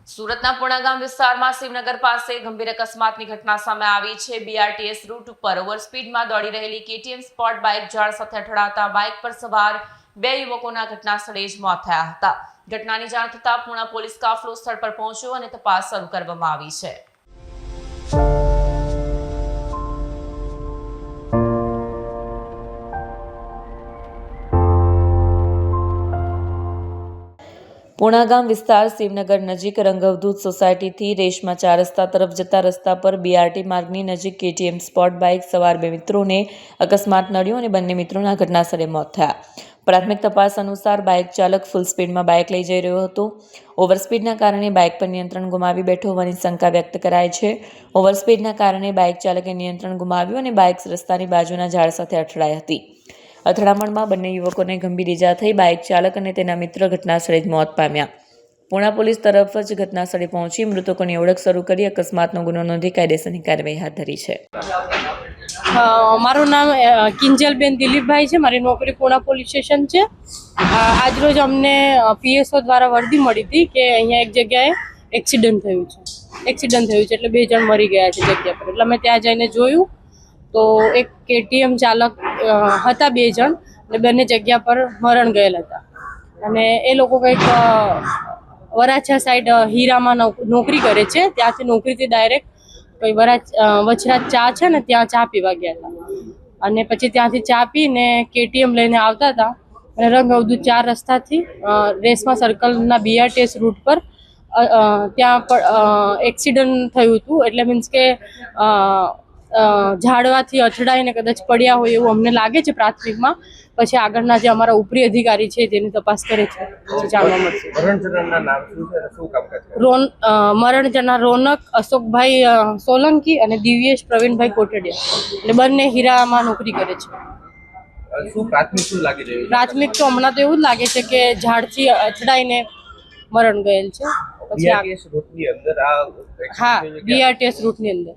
સુરતના પૂર્ણાગામ વિસ્તારમાં શિવનગર પાસે ગંભીર અકસ્માતની ઘટના સામે આવી છે। BRTS રૂટ ઉપર ઓવરસ્પીડમાં દોડી રહેલી KTM સ્પોર્ટ બાઇક ઝાડ સાથે અથડાતા બાઇક પર સવાર બે યુવકોના ઘટના સ્થળે જ મોત થયા હતા। ઘટનાની જાણ થતાં પૂર્ણા પોલીસ કાફલો સ્થળ પર પહોંચ્યો અને તપાસ શરૂ કરવામાં આવી છે। પૂર્ણાગામ વિસ્તાર શિવનગર નજીક રંગવદૂત સોસાયટીથી રેશમા 4 રસ્તા તરફ જતા રસ્તા પર BRT માર્ગની નજીક KTM સ્પોર્ટ બાઇક સવાર બે મિત્રોને અકસ્માત નડ્યો અને બંને મિત્રોના ઘટનાસ્થળે મોત થયા। પ્રાથમિક તપાસ અનુસાર બાઇક ચાલક ફૂલ સ્પીડમાં બાઇક લઈ જઈ રહ્યો હતો। ઓવરસ્પીડના કારણે બાઇક પર નિયંત્રણ ગુમાવી બેઠો હોવાની શંકા વ્યક્ત કરાય છે। ઓવરસ્પીડના કારણે બાઇક ચાલકે નિયંત્રણ ગુમાવ્યું અને બાઇક રસ્તાની બાજુના ઝાડ સાથે અથડાઈ હતી। અથડામણમાં બંને યુવકોને ગંભીર ઈજા થઈ। બાઇક ચાલક અને તેના મિત્ર ઘટનાસ્થળે જ મોત પામ્યા। પૂર્ણા પોલીસ તરફ જ ઘટનાસ્થળે પહોંચી મૃતકોની ઓળખ શરૂ કરી અકસ્માતનો ગુનો નોંધી કાયદેસરની કાર્યવાહી હાથ ધરી છે। મારું નામ કિંજલબેન દિલીપભાઈ છે। મારી નોકરી પૂર્ણા પોલીસ સ્ટેશન છે। આજરોજ અમને PSO દ્વારા વર્દી મળી હતી કે અહીંયા એક જગ્યાએ એક્સિડન્ટ થયું છે એટલે 2 જણ મરી ગયા છે જગ્યા પર। એટલે અમે ત્યાં જઈને જોયું તો એક KTM ચાલક હતા 2 જણ અને બંને જગ્યા પર મરણ ગયેલ હતા અને એ લોકો કંઈક વરાછા સાઈડ હીરામાં નોકરી કરે છે। ત્યાંથી નોકરીથી ડાયરેક્ટ કંઈ વચરાજ ચા છે ને ત્યાં ચા પીવા ગયા હતા અને પછી ત્યાંથી ચા પીને KTM લઈને આવતા હતા અને રંગઅવધૂત 4 રસ્તાથી રેશમા સર્કલના BRTS રૂટ પર ત્યાં એક્સિડન્ટ થયું હતું। એટલે મીન્સ કે ઝાડવાથી અથડાઈને કદાચ પડ્યા હોય એવું અમને લાગે છે પ્રાથમિકમાં। પછી આગળના જે અમારા ઉપરી અધિકારી છે તેની તપાસ કરે છે, જાણવા મળશે। મરણ જનાર રોનક અશોકભાઈ સોલંકી અને દિવ્યેશ પ્રવીણભાઈ કોટડિયા એટલે બંને હીરામાં નોકરી કરે છે। પ્રાથમિક તો હમણાં તો એવું જ લાગે છે કે ઝાડથી અથડાઈને મરણ ગયેલ છે। પછી હા BRTS રૂટની અંદર